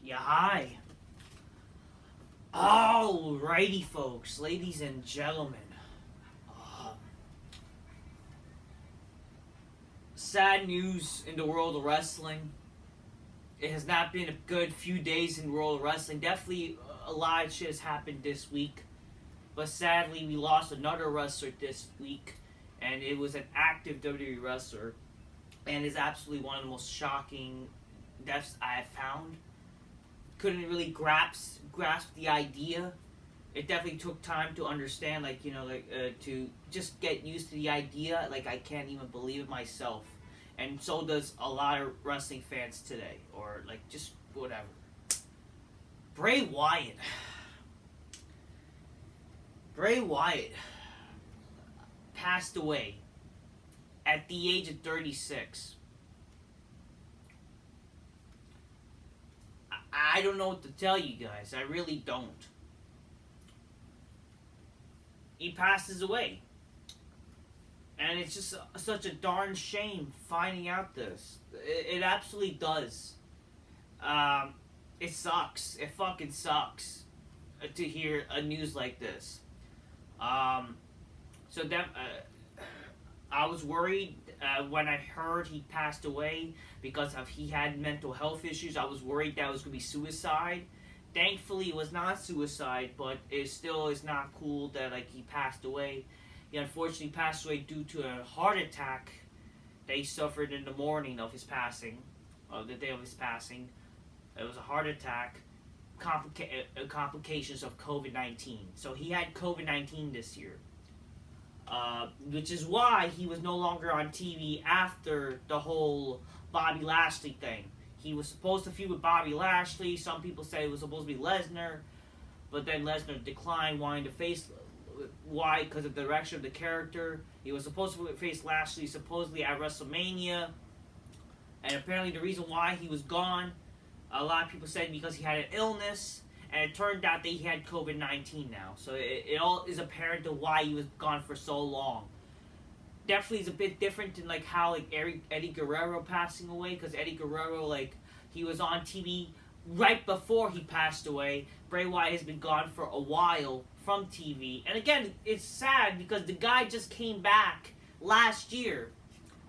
Yeah, hi. Alrighty, folks, ladies and gentlemen. Um, Sad news in the world of wrestling. It has not been a good few days in the world of wrestling. Definitely a lot of shit has happened this week. But sadly, we lost another wrestler this week. And it was an active WWE wrestler. And is absolutely one of the most shocking deaths I have found. Couldn't really grasp the idea. It definitely took time to understand, to just get used to the idea. Like, I can't even believe it myself. And so does a lot of wrestling fans today. Or, just whatever. Bray Wyatt. Bray Wyatt passed away at the age of 36. I don't know what to tell you guys. I really don't. He passes away. And it's just such a darn shame finding out this. It absolutely does. It sucks. It fucking sucks to hear a news like this. I was worried when I heard he passed away because he had mental health issues. I was worried that it was going to be suicide. Thankfully, it was not suicide, but it still is not cool that he passed away. He unfortunately passed away due to a heart attack that he suffered in the morning of his passing, the day of his passing. It was a heart attack, complications of COVID-19. So he had COVID-19 this year. Which is why he was no longer on TV after the whole Bobby Lashley thing. He was supposed to feud with Bobby Lashley. Some people say it was supposed to be Lesnar, but then Lesnar declined, wanting to face. Why? Because of the direction of the character. He was supposed to face Lashley supposedly at WrestleMania, and apparently the reason why he was gone, a lot of people said because he had an illness. And it turned out that he had COVID-19 now. So it all is apparent to why he was gone for so long. Definitely is a bit different than how Eddie Guerrero passing away. Because Eddie Guerrero, he was on TV right before he passed away. Bray Wyatt has been gone for a while from TV. And again, it's sad because the guy just came back last year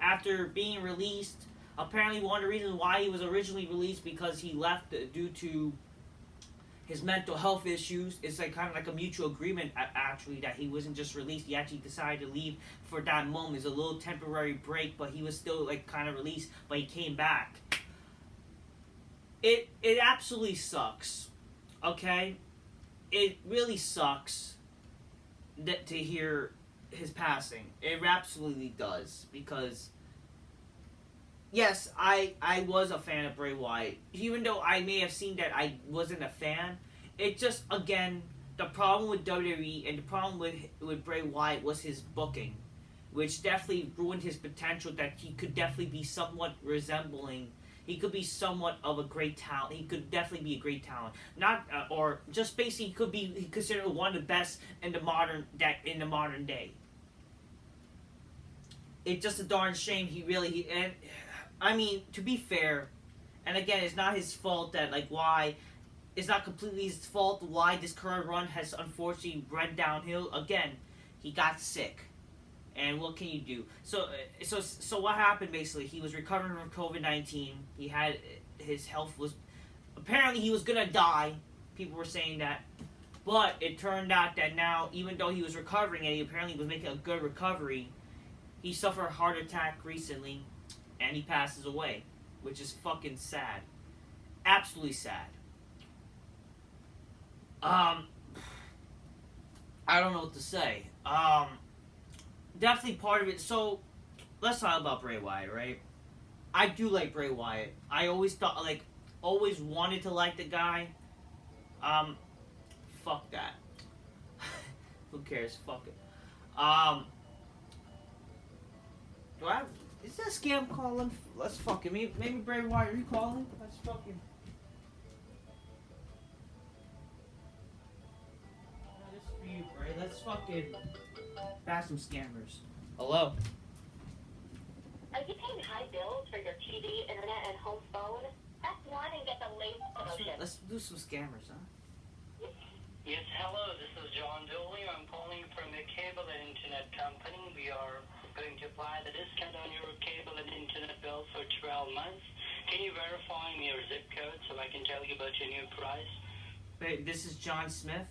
after being released. Apparently one of the reasons why he was originally released because he left due to his mental health issues. It's kind of like a mutual agreement, actually, that he wasn't just released. He actually decided to leave for that moment. It's a little temporary break, but he was still kind of released, but he came back. It absolutely sucks, okay? It really sucks to hear his passing. It absolutely does, because yes, I was a fan of Bray Wyatt. Even though I may have seen that I wasn't a fan, it just, again, the problem with WWE and the problem with Bray Wyatt was his booking, which definitely ruined his potential that he could definitely be somewhat resembling. He could be somewhat of a great talent. He could definitely be a great talent. Not, or just basically could be considered one of the best in the modern day. It's just a darn shame and I mean, to be fair, and again, it's not his fault that, it's not completely his fault why this current run has unfortunately run downhill. Again, he got sick. And what can you do? So what happened basically? He was recovering from COVID-19. His health was, apparently he was gonna die. People were saying that. But it turned out that now, even though he was recovering and he apparently was making a good recovery, he suffered a heart attack recently. And he passes away, which is fucking sad. Absolutely sad. I don't know what to say. Definitely part of it. So, let's talk about Bray Wyatt, right? I do like Bray Wyatt. I always thought, always wanted to like the guy. Fuck that. Who cares? Fuck it. Is that a scam calling? Let's fucking maybe Bray Wyatt, are you calling? Let's fucking. This is for you, Bray. Let's fucking bash some scammers. Hello. Are you paying high bills for your TV, internet, and home phone? Press 1 and get the latest promotion. Let's do some scammers, huh? Yes, hello, this is John Dooley. I'm calling from the cable and internet company. We are going to apply the discount on your cable and internet bill for 12 months. Can you verify me your zip code so I can tell you about your new price? Wait, this is John Smith.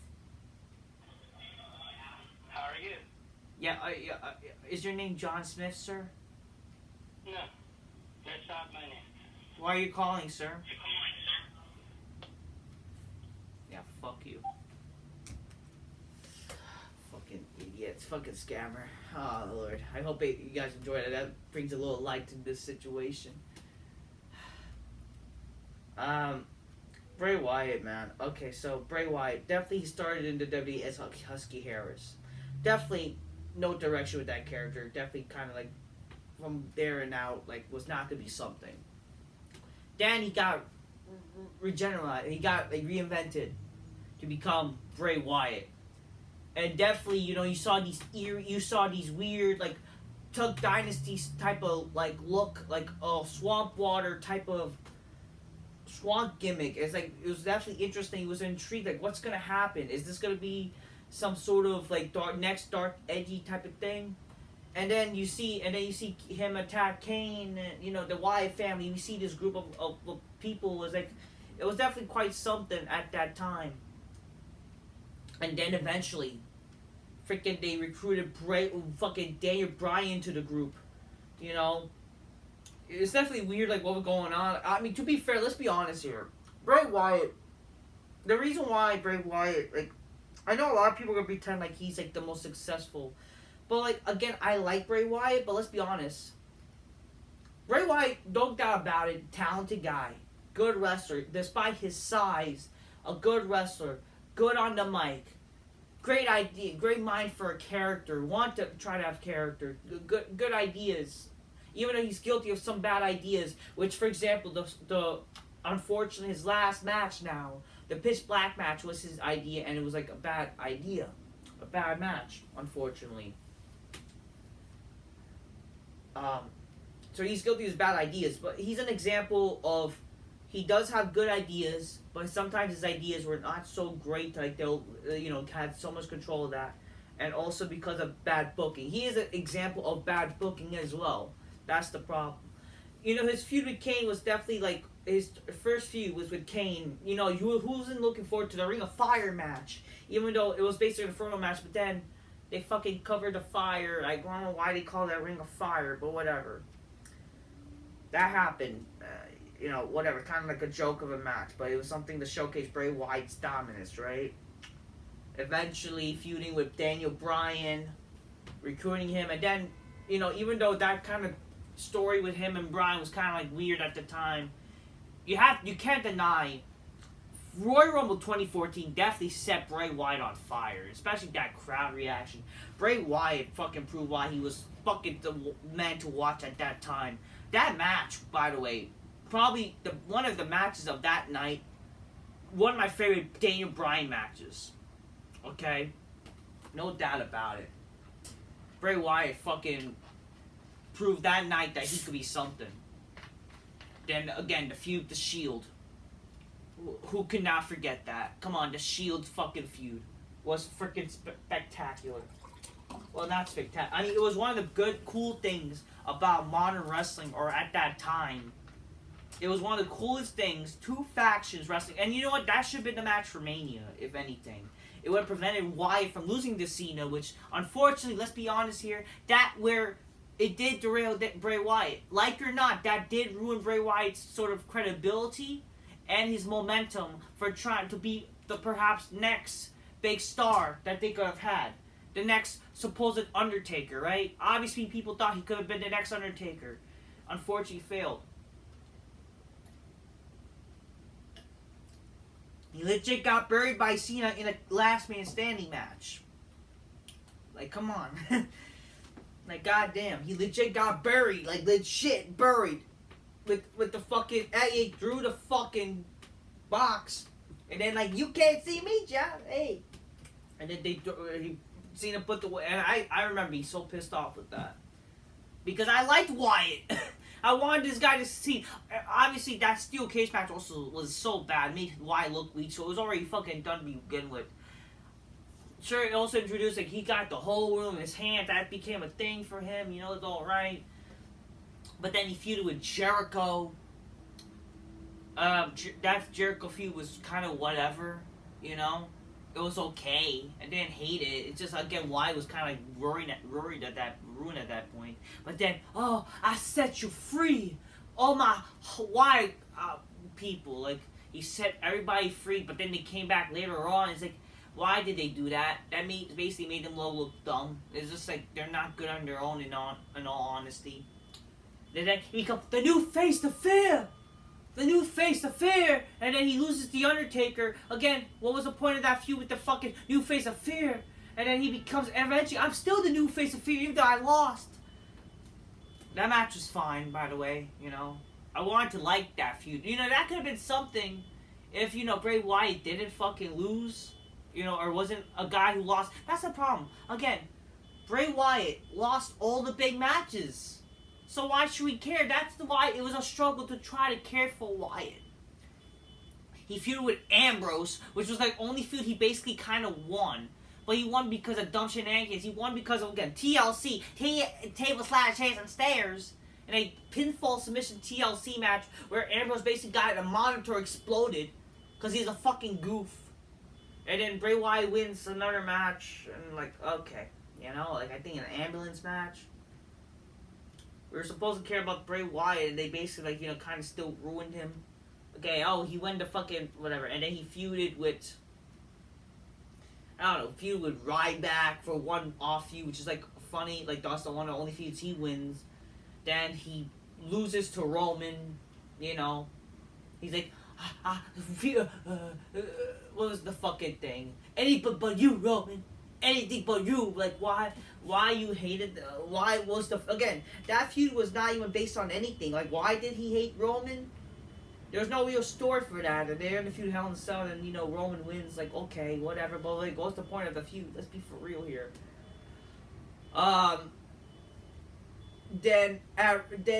How are you? Yeah, is your name John Smith, sir? No, that's not my name. Why are you calling, sir? Yeah, fuck you. Fucking idiots, fucking scammer. Oh, Lord. I hope you guys enjoyed it. That brings a little light to this situation. Bray Wyatt, man. Okay, so Bray Wyatt, definitely he started in the WWE as Husky Harris. Definitely no direction with that character. Definitely kind of like from there and out, like was not gonna be something. Then he got regenerated. He got like reinvented to become Bray Wyatt. And definitely, you saw these weird like Tuck Dynasty type of like look, like swamp water type of swamp gimmick. It was definitely interesting. He was intrigued, like what's gonna happen? Is this gonna be some sort of like dark edgy type of thing? And then you see him attack Kane, the Wyatt family. You see this group of people. It was definitely quite something at that time. And then eventually, freaking they recruited fucking Daniel Bryan to the group. It's definitely weird, like what was going on. I mean, to be fair, let's be honest here. Bray Wyatt. The reason why Bray Wyatt, like, I know a lot of people are gonna pretend like he's like the most successful. But, like, again, I like Bray Wyatt, but let's be honest. Bray Wyatt, no doubt about it, talented guy. Good wrestler. Despite his size, a good wrestler. Good on the mic. Great idea. Great mind for a character. Want to try to have character. Good ideas. Even though he's guilty of some bad ideas. Which, for example, the unfortunately, his last match now, the Pitch Black match was his idea, and it was, like, a bad idea. A bad match, unfortunately. So he's guilty of bad ideas, but he's an example of he does have good ideas, but sometimes his ideas were not so great, like they'll had so much control of that, and also because of bad booking. He is an example of bad booking as well. That's the problem. His feud with Kane was definitely like his first feud was with Kane. Who wasn't looking forward to the Ring of Fire match, even though it was basically an Inferno match, but then they fucking covered the fire. I don't know why they call that Ring of Fire, but whatever. That happened. Whatever. Kind of like a joke of a match, but it was something to showcase Bray Wyatt's dominance, right? Eventually feuding with Daniel Bryan, recruiting him, and then, even though that kind of story with him and Bryan was kind of like weird at the time, you can't deny Royal Rumble 2014 definitely set Bray Wyatt on fire, especially that crowd reaction. Bray Wyatt fucking proved why he was fucking the man to watch at that time. That match, by the way, probably one of the matches of that night, one of my favorite Daniel Bryan matches. Okay? No doubt about it. Bray Wyatt fucking proved that night that he could be something. Then, again, the feud, the Shield. Who could not forget that? Come on, the Shield fucking feud was freaking spectacular. Well, not spectacular. I mean, it was one of the good, cool things about modern wrestling, or at that time. It was one of the coolest things. Two factions wrestling. And you know what? That should have been the match for Mania, if anything. It would have prevented Wyatt from losing to Cena, which, unfortunately, let's be honest here, where it did derail Bray Wyatt. Like or not, that did ruin Bray Wyatt's sort of credibility and his momentum for trying to be the perhaps next big star that they could have had. The next supposed Undertaker, right? Obviously, people thought he could have been the next Undertaker. Unfortunately, failed. He legit got buried by Cena in a last man standing match. Like, come on. Like, goddamn. He legit got buried. Like, legit buried. With the fucking... He threw the fucking box. And then, like, you can't see me, John. Hey. And then Cena put the... And I remember he's so pissed off with that. Because I liked Wyatt. I wanted this guy to see. Obviously, that steel cage match also was so bad, made Wyatt look weak, so it was already fucking done to begin with. Sure, it also introduced like he got the whole room in his hand. That became a thing for him. You know, it's all right. But then he feuded with Jericho. That Jericho feud was kind of whatever. You know, it was okay. I didn't hate it. It's just again Wyatt was kind of ruined at that point. But then, oh, I set you free. All my Wyatt people, like he set everybody free. But then they came back later on. It's like, why did they do that? That basically made them look dumb. It's just like they're not good on their own. In all honesty, then he becomes the new face of fear. The new face of fear, and then he loses the Undertaker. Again, what was the point of that feud with the fucking new face of fear? And then he becomes, eventually, I'm still the new face of fear, even though I lost. That match was fine, by the way, you know. I wanted to like that feud. You know, that could have been something if, you know, Bray Wyatt didn't fucking lose, you know, or wasn't a guy who lost. That's the problem. Again, Bray Wyatt lost all the big matches. So why should we care? That's why it was a struggle to try to care for Wyatt. He feuded with Ambrose, which was like only feud he basically kind of won. But he won because of dumb shenanigans. He won because of, again, TLC, table slash chairs and stairs, in a pinfall submission TLC match where Ambrose basically got a monitor exploded because he's a fucking goof. And then Bray Wyatt wins another match, and like, okay, you know, like I think an ambulance match. We were supposed to care about Bray Wyatt, and they basically, like, you know, kind of still ruined him. Okay, oh, he went to fucking whatever, and then he feuded with, I don't know, feud with Ryback for one off feud, which is like funny, like that's the one of the only feuds he wins. Then he loses to Roman, you know. He's like, what was the fucking thing? Anything but you, Roman. Anything but you. Like, why you hated, why was the, again, that feud was not even based on anything. Like, why did he hate Roman? There's no real story for that. And they're in the feud Hell in a Cell, and, you know, Roman wins. Like, okay, whatever. But, like, what's the point of the feud? Let's be for real here. Then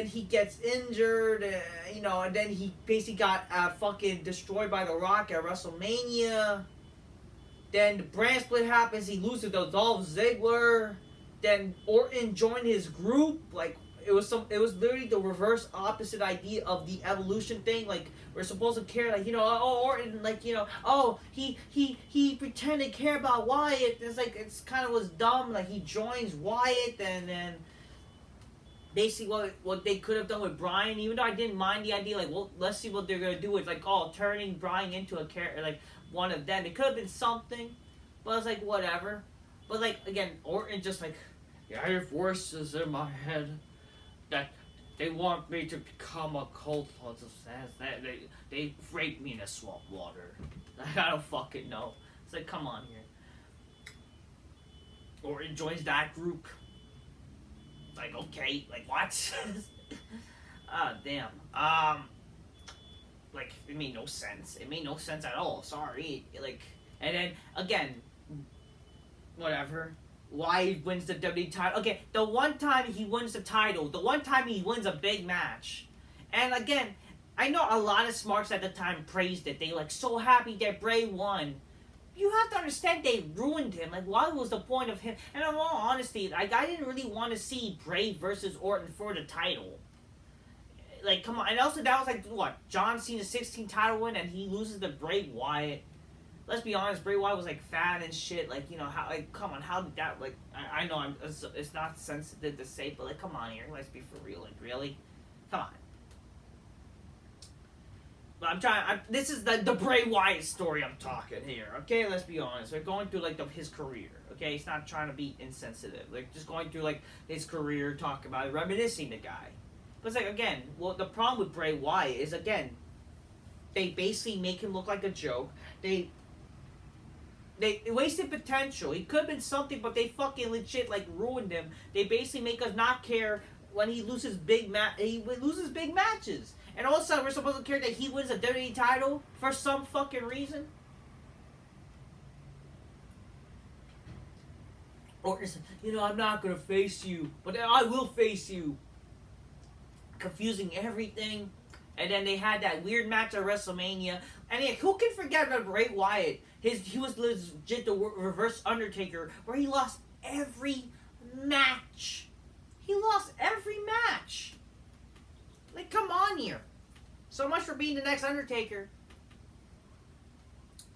he gets injured, you know, and then he basically got fucking destroyed by The Rock at WrestleMania. Then the brand split happens. He loses to Dolph Ziggler. Then Orton joined his group. Like, it was literally the reverse opposite idea of the evolution thing. Like, we're supposed to care, like, you know, oh, Orton, like, you know, oh, he pretended to care about Wyatt. It's like, it's kind of was dumb. Like, he joins Wyatt, and then basically what they could have done with Bryan, even though I didn't mind the idea, like, well, let's see what they're gonna do with, like, oh, turning Bryan into a character, like one of them. It could have been something, but I was like, whatever. But, like, again, Orton just like, yeah, I have voices in my head that they want me to become a cult. They raped me in the swamp water. I don't fucking know. It's like, come on here. Orton joins that group. Like, okay, like, what? Damn. Like, it made no sense. It made no sense at all. Sorry. Like, and then, again, whatever. Why he wins the WWE title. Okay, the one time he wins the title, the one time he wins a big match. And again, I know a lot of smarts at the time praised it. They like so happy that Bray won. You have to understand they ruined him. Like, what was the point of him? And in all honesty, like, I didn't really want to see Bray versus Orton for the title. Like, come on. And also, that was like, what? John Cena's 16th title win, and he loses to Bray Wyatt. Let's be honest, Bray Wyatt was like fat and shit. Like, you know, how, like, come on, how did that, like, I know it's not sensitive to say, but like, come on here, let's be for real. Like, really? Come on. But this is the Bray Wyatt story I'm talking here, okay? Let's be honest. We're going through, like, his career, okay? He's not trying to be insensitive. Like, just going through, like, his career, talking about it, reminiscing the guy. But it's like, again, well, the problem with Bray Wyatt is, again, they basically make him look like a joke. They wasted potential. He could have been something, but they fucking legit, like, ruined him. They basically make us not care when he loses big matches. And all of a sudden, we're supposed to care that he wins a WWE title for some fucking reason? Or, you know, I'm not going to face you, but I will face you. confusing everything. And then they had that weird match at WrestleMania. And yeah, who can forget about Bray Wyatt? He was legit the reverse Undertaker, where he lost every match. He lost every match. Like, come on here. So much for being the next Undertaker.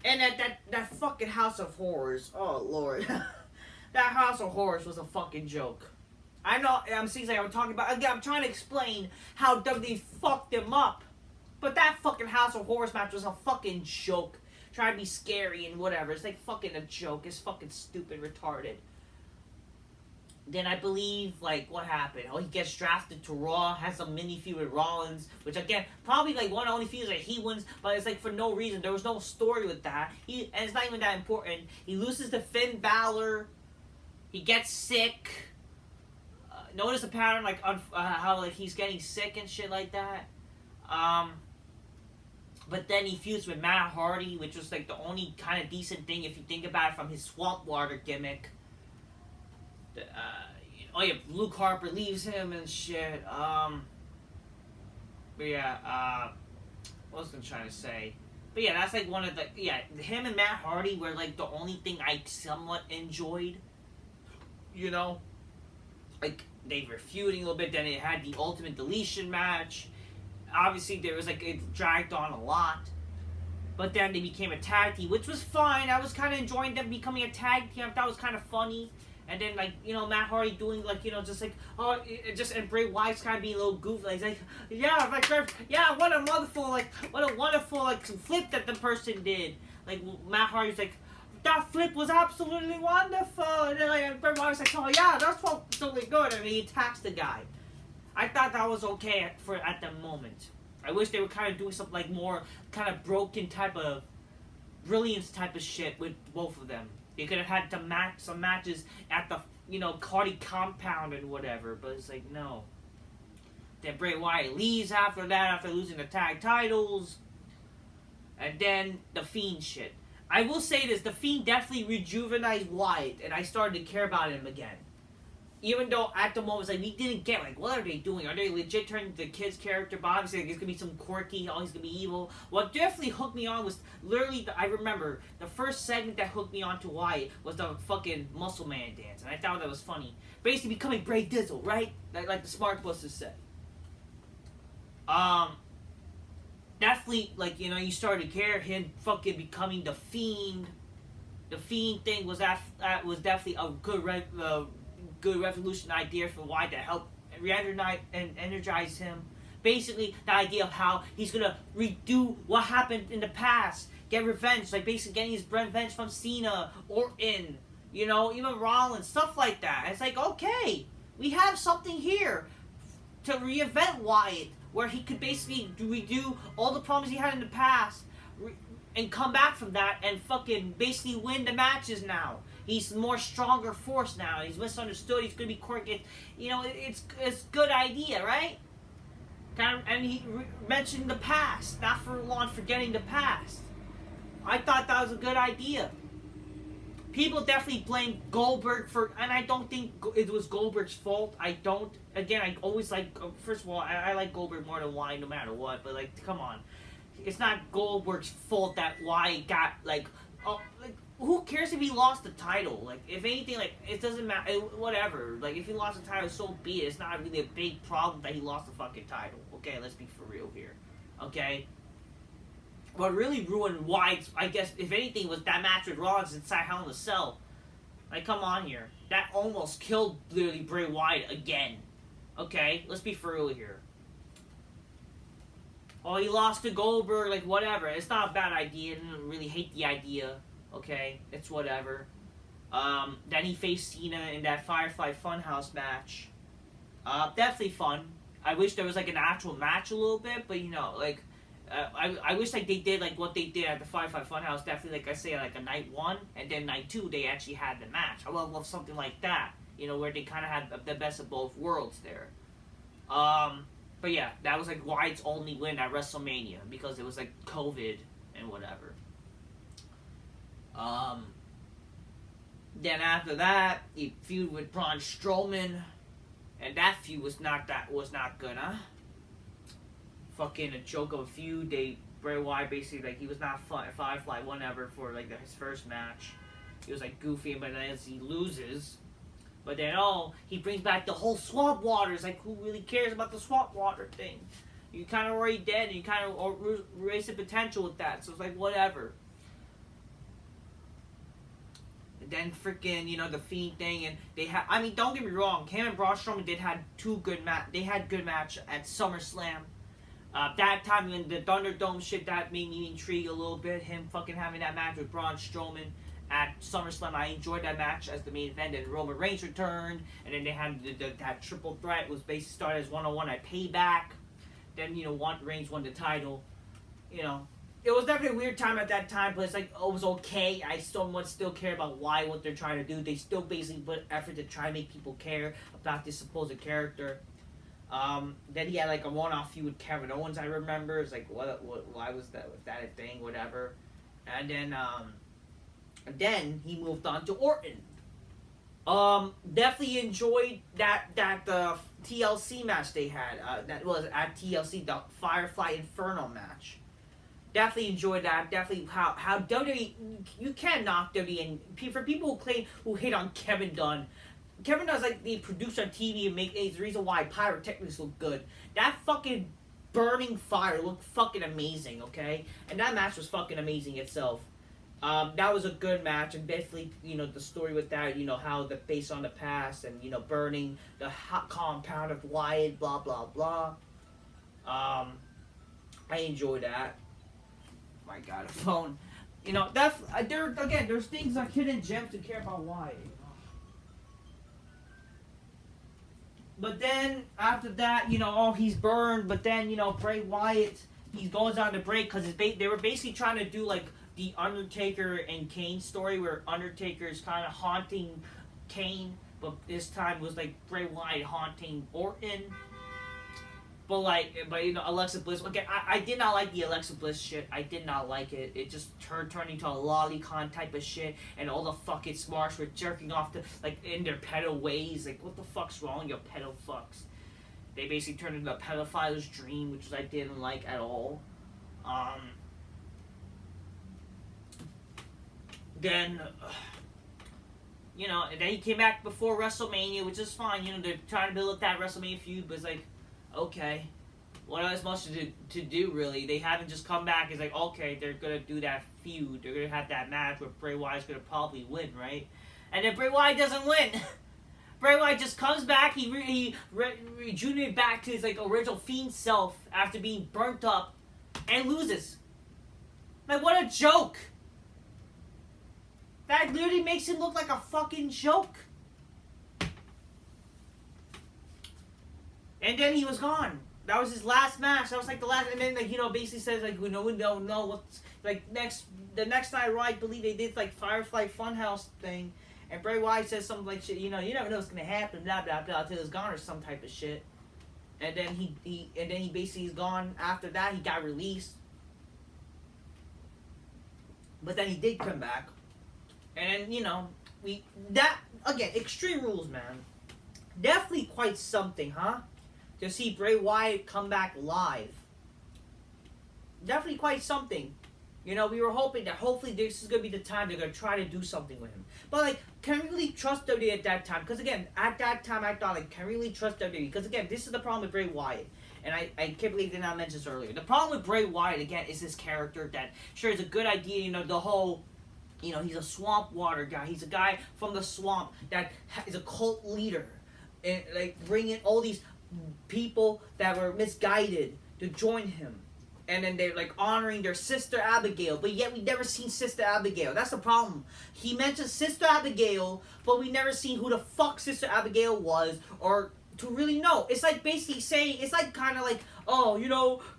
And that fucking House of Horrors. Oh, Lord. That House of Horrors was a fucking joke. I know, I'm talking about, again, I'm trying to explain how WWE fucked them up. But that fucking House of Horrors match was a fucking joke. Trying to be scary and whatever. It's like fucking a joke. It's fucking stupid, retarded. Then I believe, like, what happened? Oh, he gets drafted to Raw, has a mini feud with Rollins, which again, probably like one of the only feuds that he wins, but it's like for no reason. There was no story with that. And it's not even that important. He loses to Finn Balor. He gets sick. Notice the pattern, like how like he's getting sick and shit like that. But then he feuds with Matt Hardy, which was like the only kind of decent thing if you think about it from his swamp water gimmick. Oh yeah, Luke Harper leaves him and shit. But yeah, what was I trying to say? But yeah, that's like one of the him and Matt Hardy were like the only thing I somewhat enjoyed. You know, like they were feuding a little bit. Then it had the Ultimate Deletion match. Obviously, there was like it dragged on a lot. But then they became a tag team, which was fine. I was kind of enjoying them becoming a tag team. I thought it was kind of funny. And then, like, you know, Matt Hardy doing, like, you know, just like, and Bray Wyatt's kind of being a little goofy. Like, he's like, what a wonderful, like, flip that the person did. Like, Matt Hardy's like, that flip was absolutely wonderful. And then, like, Bray Wyatt's like, oh, yeah, that's totally good. And he attacks the guy. I thought that was okay at the moment. I wish they were kind of doing something, like, more kind of broken type of, brilliance type of shit with both of them. They could have had some matches at the, you know, Cardi compound and whatever, but it's like, no. Then Bray Wyatt leaves after that, after losing the tag titles. And then the Fiend shit. I will say this, the Fiend definitely rejuvenated Wyatt, and I started to care about him again. Even though at the moment, like, we didn't get, like, what are they doing? Are they legit turning the kid's character? But obviously, like, it's going to be some quirky, oh, he's going to be evil. What definitely hooked me on was, literally, I remember, the first segment that hooked me on to Wyatt was the fucking Muscle Man dance. And I thought that was funny. Basically becoming Bray Dizzle, right? Like the Smart Busters said. Definitely, like, you know, you started to care him fucking becoming the Fiend. The Fiend thing was definitely a good revolution idea for Wyatt to help re-energize him. Basically, the idea of how he's gonna redo what happened in the past, get revenge, like basically getting his revenge from Cena, Orton, you know, even Rollins, stuff like that. It's like, okay, we have something here to reinvent Wyatt, where he could basically redo all the problems he had in the past, and come back from that and fucking basically win the matches now. He's more stronger force now. He's misunderstood. He's gonna be quirky. You know, it's good idea, right? And he mentioned the past, not for long forgetting the past. I thought that was a good idea. People definitely blame Goldberg for, and I don't think it was Goldberg's fault. I don't. Again, I always like. First of all, I like Goldberg more than Wyatt, no matter what. But like, come on, it's not Goldberg's fault that Wyatt got like. Oh, like, who cares if he lost the title? Like, if anything, like, it doesn't matter. Whatever. Like, if he lost the title, so be it. It's not really a big problem that he lost the fucking title. Okay, let's be for real here. Okay? What really ruined Wyatt's, I guess, if anything, was that match with Rollins inside Hell in a Cell. Like, come on here. That almost killed, literally, Bray Wyatt again. Okay? Let's be for real here. Oh, he lost to Goldberg, like, whatever. It's not a bad idea. I didn't really hate the idea. Okay, it's whatever. Then he faced Cena in that Firefly Funhouse match. Definitely fun. I wish there was like an actual match a little bit, but you know, like, I wish like they did like what they did at the Firefly Funhouse. Definitely, like I say, like a night 1 and then night 2 they actually had the match. I would love something like that. You know, where they kind of had the best of both worlds there. But yeah, that was like Wyatt's only win at WrestleMania because it was like COVID and whatever. Then after that, he feuded with Braun Strowman, and that feud was not good, huh? fucking a joke of a feud. Bray Wyatt basically like he was not Firefly whatever for like his first match. He was like goofy, but then as he loses, but then he brings back the whole swamp water. It's like who really cares about the swamp water thing? You kind of already dead, and you kind of erase the potential with that. So it's like whatever. And then freaking the Fiend thing, and they had. I mean, don't get me wrong. Him and Braun Strowman had They had good match at SummerSlam. That time in the Thunderdome shit, that made me intrigue a little bit. Him fucking having that match with Braun Strowman at SummerSlam, I enjoyed that match as the main event. And Roman Reigns returned, and then they had that triple threat. It was basically started as 1-on-1 at Payback. Then Reigns won the title. It was definitely a weird time at that time, but it's like it was okay. I still care about what they're trying to do. They still basically put effort to try to make people care about this supposed character. Then he had like a one-off feud with Kevin Owens. I remember it's like why was that a thing? Whatever. And then he moved on to Orton. Definitely enjoyed that TLC match they had. That was at TLC, the Firefly Inferno match. Definitely enjoyed that. Definitely how WWE, you can't knock WWE. And for people who hate on Kevin Dunn, Kevin Dunn's like the producer on TV and is the reason why pyrotechnics look good. That fucking burning fire looked fucking amazing, okay? And that match was fucking amazing itself. That was a good match, and definitely, the story with that, how based on the past, and, burning the hot compound of Wyatt, blah, blah, blah. I enjoy that. My God, a phone. There's things like hidden gems to care about Wyatt, But then, after that, he's burned, but then, Bray Wyatt, he goes on the break, because they were basically trying to do, like, the Undertaker and Kane story, where Undertaker is kind of haunting Kane, but this time was like Bray Wyatt haunting Orton. But Alexa Bliss. Okay, I did not like the Alexa Bliss shit. I did not like it. It just turned into a lolicon type of shit, and all the fucking smarts were jerking off in their pedo ways. Like, what the fuck's wrong, you pedo fucks? They basically turned into a pedophile's dream, which I didn't like at all. Then, and then he came back before WrestleMania, which is fine. They're trying to build up that WrestleMania feud, but it's like, okay, what else much to do, really? They haven't just come back. It's like, okay, they're going to do that feud. They're going to have that match where Bray Wyatt's going to probably win, right? And then Bray Wyatt doesn't win. Bray Wyatt just comes back. He rejuvenated back to his, original Fiend self after being burnt up and loses. Like, what a joke. That literally makes him look like a fucking joke. And then he was gone. That was his last match. That was the last. And then basically says we don't know what's the next night. I believe they did Firefly Funhouse thing, and Bray Wyatt says something like shit. You never know what's gonna happen. Blah blah blah. Until it's gone or some type of shit. And then he basically is gone. After that, he got released. But then he did come back. And Extreme Rules, man. Definitely quite something, huh? To see Bray Wyatt come back live. Definitely quite something. We were hoping that hopefully this is going to be the time they're going to try to do something with him. But, can we really trust WWE at that time? Because, again, at that time I thought, can we really trust WWE? Because, again, this is the problem with Bray Wyatt. And I can't believe I did not mention this earlier. The problem with Bray Wyatt, again, is his character that, sure, is a good idea, the whole... he's a swamp water guy. He's a guy from the swamp that is a cult leader. And, bringing all these people that were misguided to join him. And then they're, honoring their Sister Abigail. But yet we never seen Sister Abigail. That's the problem. He mentions Sister Abigail, but we never seen who the fuck Sister Abigail was or to really know. It's basically saying, it's kind of oh,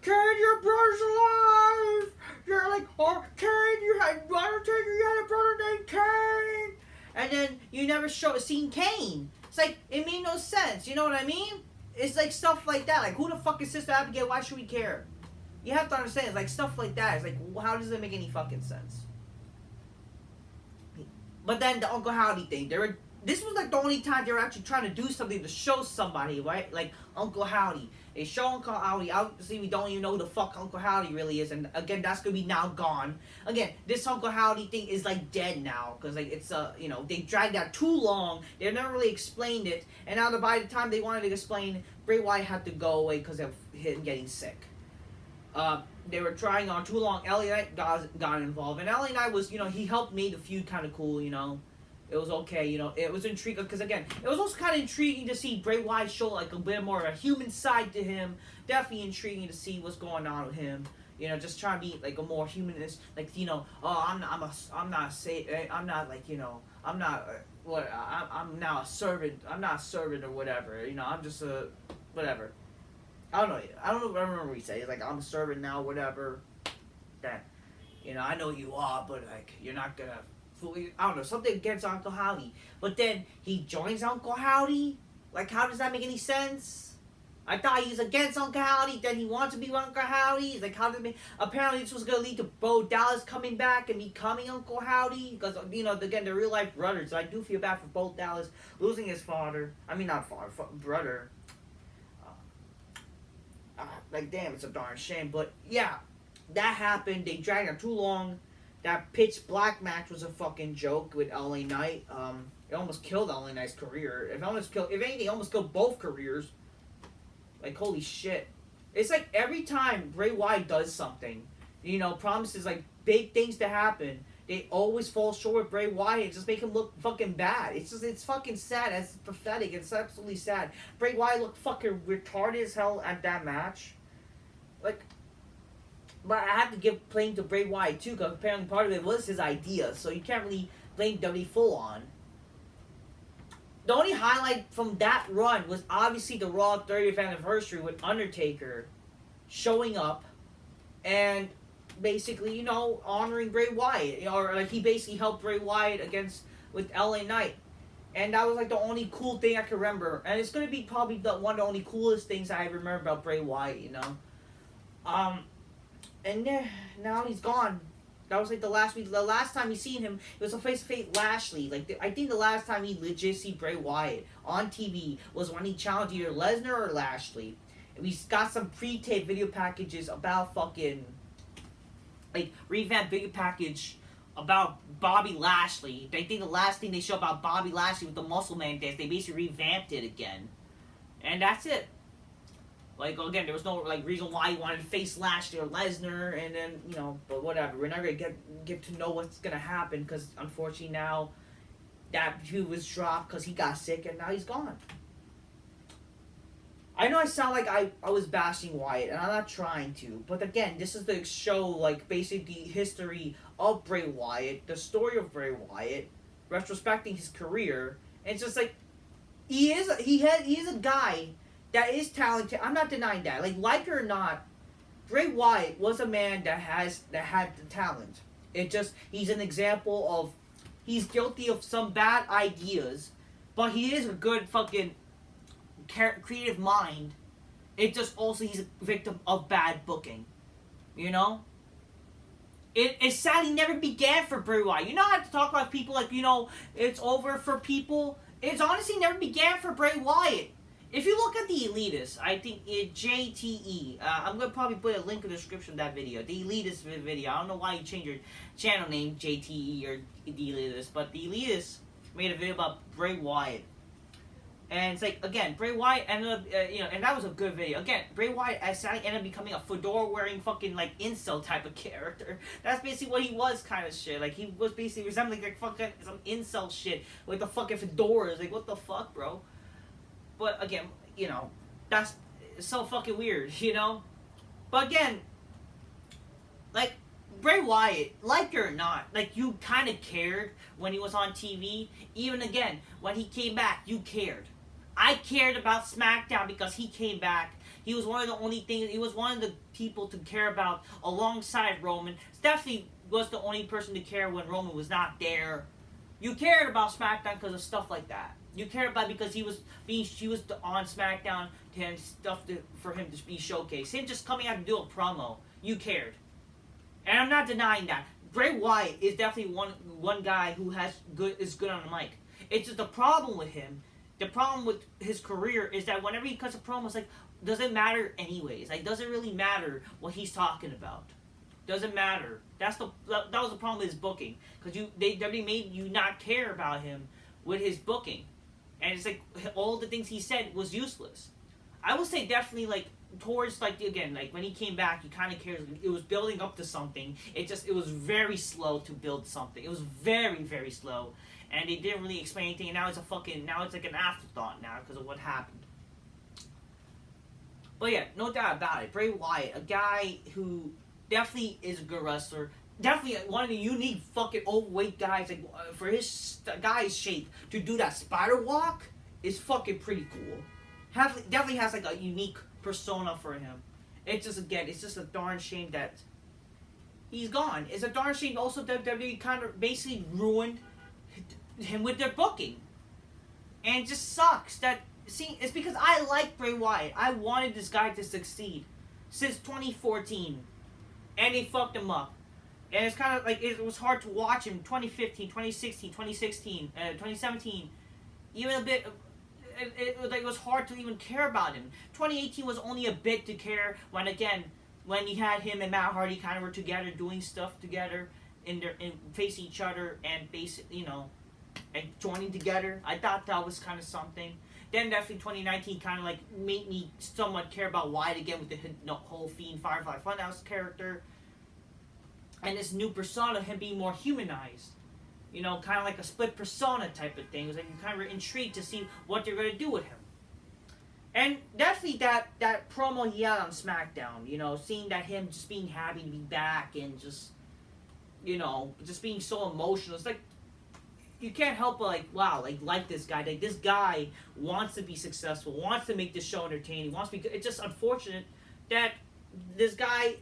Karen, your brother's alive. You're oh, Karen, you had a brother named Kane. And then you never seen Kane. It's it made no sense. You know what I mean? It's stuff like that. Who the fuck is Sister Abigail? Why should we care? You have to understand. It's stuff like that. It's how does it make any fucking sense? But then the Uncle Howdy thing. This was the only time they were actually trying to do something to show somebody, right? Uncle Howdy. They show Uncle Howdy. Obviously, we don't even know who the fuck Uncle Howdy really is, and again, that's gonna be now gone. Again, this Uncle Howdy thing is like dead now, because like it's they dragged out too long. They never really explained it, and now by the time they wanted to explain, Bray Wyatt had to go away because of him getting sick. They were trying on too long. LA Knight got involved, and LA Knight was, he helped make the feud kind of cool, It was okay, It was intriguing because, again, it was also kind of intriguing to see Bray Wyatt show like a bit more of a human side to him. Definitely intriguing to see what's going on with him. Just trying to be like a more humanist, like I'm now a servant. I'm not a servant or whatever. I'm just a whatever. I don't know. I remember what he said. He's like, I'm a servant now, whatever. That, I know you are, but like, you're not gonna fully. I don't know, something against Uncle Howdy. But then he joins Uncle Howdy. Like, how does that make any sense? I thought he was against Uncle Howdy. Then he wants to be Uncle Howdy. He's like, how did it? Apparently, this was gonna lead to Bo Dallas coming back and becoming Uncle Howdy because again, they're real life brothers. So I do feel bad for Bo Dallas losing his father. I mean, not father, brother. Like, damn, it's a darn shame. But, yeah, that happened. They dragged it too long. That pitch black match was a fucking joke with LA Knight. It almost killed LA Knight's career. If anything, it almost killed both careers. Like, holy shit. It's like every time Bray Wyatt does something, promises, like, big things to happen, they always fall short with Bray Wyatt. It just make him look fucking bad. It's fucking sad. It's pathetic. It's absolutely sad. Bray Wyatt looked fucking retarded as hell at that match. Like, but I have to give blame to Bray Wyatt too, because apparently part of it was his idea. So you can't really blame WWE full on. The only highlight from that run was obviously the Raw 30th anniversary with Undertaker showing up and basically, honoring Bray Wyatt, or like he basically helped Bray Wyatt with LA Knight, and that was like the only cool thing I can remember, and it's gonna be probably one of the only coolest things I remember about Bray Wyatt, and now he's gone. That was like the last time we seen him, it was a face-to-face Lashley. Like I think the last time he legit see Bray Wyatt on TV was when he challenged either Lesnar or Lashley, and we got some pre-tape video packages about fucking. Like, revamped video package about Bobby Lashley. I think the last thing they showed about Bobby Lashley with the Muscle Man dance, they basically revamped it again. And that's it. Like, again, there was no, like, reason why he wanted to face Lashley or Lesnar, and then, but whatever. We're not going to get to know what's going to happen, because, unfortunately, now that he was dropped because he got sick, and now he's gone. I know I sound like I was bashing Wyatt, and I'm not trying to, but again, this is the show, like, basically the history of Bray Wyatt, the story of Bray Wyatt, retrospecting his career, and it's just like, he is a guy that is talented. I'm not denying that. Like it or not, Bray Wyatt was a man that had the talent. He's an example of, he's guilty of some bad ideas, but he is a good fucking creative mind. It just also, he's a victim of bad booking. It sadly never began for Bray Wyatt. I have to talk about people like, it's over for people. It's honestly never began for Bray Wyatt. If you look at the Elitists, I think JTE, I'm going to probably put a link in the description of that video. The Elitist video. I don't know why you changed your channel name, JTE or the Elitist, but the Elitist made a video about Bray Wyatt. And it's like, again, Bray Wyatt ended up, and that was a good video. Again, Bray Wyatt sadly ended up becoming a fedora-wearing fucking, like, incel type of character. That's basically what he was, kind of shit. Like, he was basically resembling, like, fucking some incel shit with the fucking fedoras. Like, what the fuck, bro? But, again, that's so fucking weird, But, again, like, Bray Wyatt, like it or not, like, you kind of cared when he was on TV. Even, again, when he came back, you cared. I cared about SmackDown because he came back. He was one of the people to care about alongside Roman. Stephanie was the only person to care when Roman was not there. You cared about SmackDown because of stuff like that. You cared about because she was on SmackDown and stuff for him to be showcased. Him just coming out to do a promo. You cared. And I'm not denying that. Bray Wyatt is definitely one guy who is good on the mic. It's just the problem with him. The problem with his career is that whenever he cuts a promo, it's like, doesn't matter anyways. Like, doesn't really matter what he's talking about. Doesn't matter. That was the problem with his booking, because they made you not care about him with his booking, and it's like all the things he said was useless. I would say definitely like towards like again like when he came back, you kind of cared. It was building up to something. It was very slow to build something. It was very very slow, and they didn't really explain anything. And now it's like an afterthought now because of what happened. But yeah, no doubt about it. Bray Wyatt, a guy who definitely is a good wrestler. Definitely one of the unique fucking overweight guys. Like for his guy's shape to do that spider walk is fucking pretty cool. Definitely has like a unique persona for him. It's just a darn shame that he's gone. It's a darn shame also that WWE kind of basically ruined him with their booking. And it just sucks that, see, it's because I like Bray Wyatt. I wanted this guy to succeed since 2014. And they fucked him up. And it's kind of like, it was hard to watch him 2015, 2016, 2017. Even a bit, it was hard to even care about him. 2018 was only a bit to care when you had him and Matt Hardy kind of were together, doing stuff together, in facing each other and basically, and joining together. I thought that was kind of something. Then definitely 2019 kind of like made me somewhat care about Wyatt again with the whole Fiend Firefly Funhouse character. And this new persona, him being more humanized. Kind of like a split persona type of thing. It was like you kind of were intrigued to see what they're going to do with him. And definitely that promo he had on SmackDown, seeing that him just being happy to be back and just, just being so emotional. It's like, you can't help but like this guy. Like this guy wants to be successful, wants to make this show entertaining, wants to be. It's just unfortunate that this guy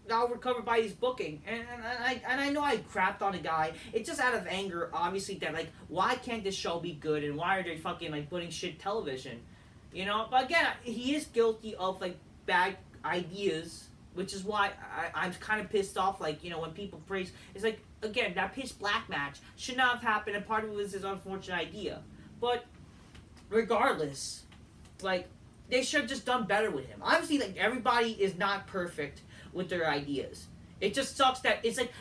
got recovered by his booking, and I know I crapped on the guy. It's just out of anger, obviously, that like why can't this show be good and why are they fucking like putting shit television, But again, he is guilty of like bad ideas, which is why I'm kind of pissed off. Like when people praise, it's like. Again, that pitch black match should not have happened, and part of it was his unfortunate idea. But regardless, like they should have just done better with him. Obviously, like everybody is not perfect with their ideas. It just sucks that it's like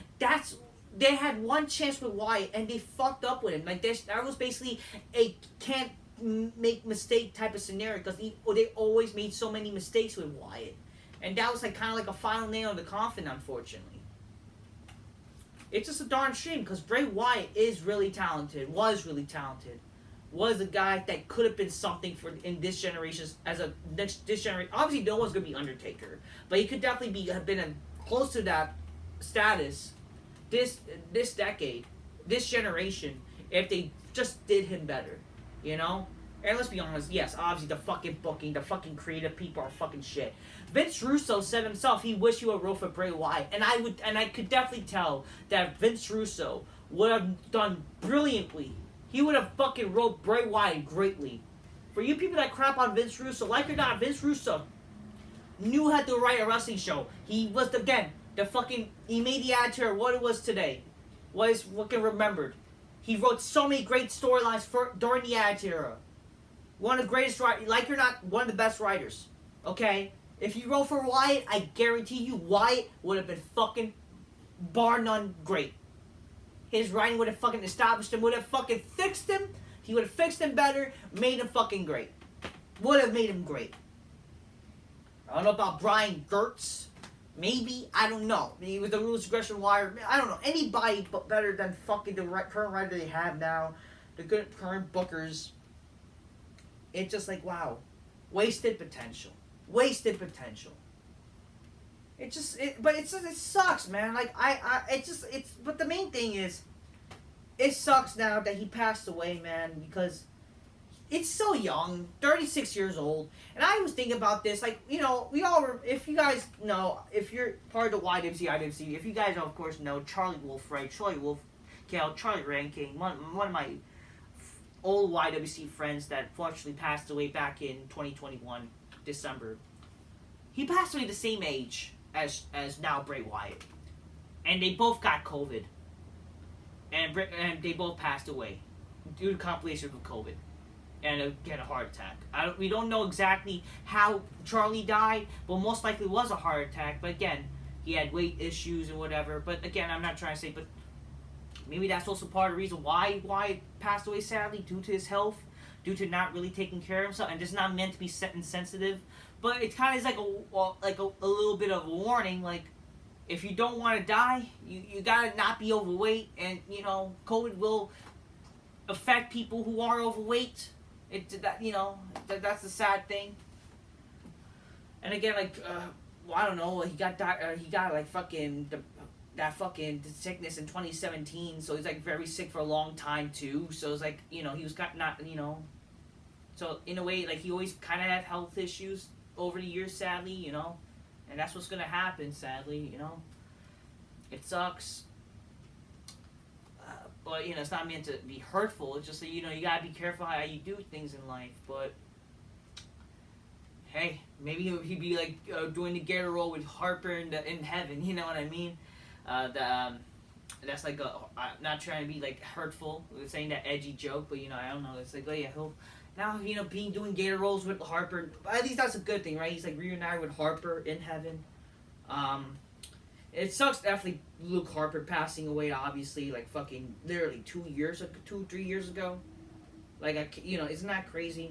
they had one chance with Wyatt and they fucked up with him. Like that was basically a can't make mistake type of scenario because they always made so many mistakes with Wyatt, and that was like kind of like a final nail in the coffin, unfortunately. It's just a darn shame because Bray Wyatt was really talented, was a guy that could have been something in this generation this generation. Obviously, no one's gonna be Undertaker, but he could definitely have been close to that status this decade, this generation, if they just did him better, And let's be honest, yes, obviously the fucking booking, the fucking creative people are fucking shit. Vince Russo said himself he wished he would wrote for Bray Wyatt, and I could definitely tell that Vince Russo would have done brilliantly. He would have fucking wrote Bray Wyatt greatly. For you people that crap on Vince Russo, like or not, Vince Russo knew how to write a wrestling show. He was he made the Attitude what it was today. Was fucking remembered. He wrote so many great storylines during the Attitude Era. One of the greatest writers, like or not, one of the best writers. Okay? If you wrote for Wyatt, I guarantee you Wyatt would have been fucking bar none great. His writing would have fucking established him, would have fucking fixed him. He would have fixed him better, made him fucking great. Would have made him great. I don't know about Brian Gertz. Maybe, I don't know. Maybe with the Rules Aggression Wire, I don't know. Anybody but better than fucking the current writer they have now. The good current bookers. It's just like, wow. Wasted potential. It sucks, man. Like, but the main thing is, it sucks now that he passed away, man, because it's so young, 36 years old, and I was thinking about this, like, if you guys know, if you're part of the IWC, if you guys, of course, know Charlie Wolf, right? Charlie Ranking, one of my old YWC friends that fortunately passed away back in 2021, December. He passed away the same age as now Bray Wyatt. And they both got COVID. And they both passed away due to complications with COVID. and get a heart attack. We don't know exactly how Charlie died, but most likely was a heart attack. But again, he had weight issues and whatever. But again, I'm not trying to say, but maybe that's also part of the reason why Wyatt passed away, sadly, due to his health, due to not really taking care of himself, and just not meant to be set and sensitive. But it kind of is like a little bit of a warning, like, if you don't want to die, you gotta not be overweight, and COVID will affect people who are overweight. That's the sad thing. And again, like, I don't know, he got like that fucking sickness in 2017, so he's like very sick for a long time too. So it's like he was so in a way, like, he always kind of had health issues over the years, sadly, and that's what's gonna happen, sadly, It sucks, but it's not meant to be hurtful. It's just that you gotta be careful how you do things in life. But hey, maybe he'd be like doing the Gator roll with Harper in heaven. You know what I mean? That's like I'm not trying to be like hurtful, saying that edgy joke, but I don't know. It's like, oh yeah, he'll. Now, doing Gator rolls with Harper, at least that's a good thing, right? He's, like, reunited with Harper in heaven. It sucks, definitely, Luke Harper passing away, obviously, like, fucking, literally 3 years ago. Like, isn't that crazy?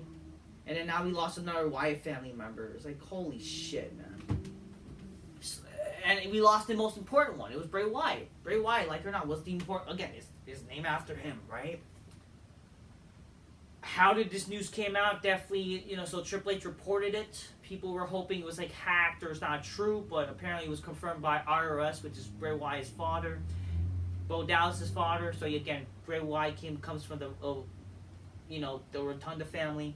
And then now we lost another Wyatt family member. It's like, holy shit, man. And we lost the most important one. It was Bray Wyatt. Bray Wyatt, like it or not, was the important, again, it's named after him, right? How did this news came out? Definitely, so Triple H reported it. People were hoping it was like hacked or it's not true, but apparently it was confirmed by IRS, which is Bray Wyatt's father, Bo Dallas's father. So again, Bray Wyatt comes from the Rotunda family.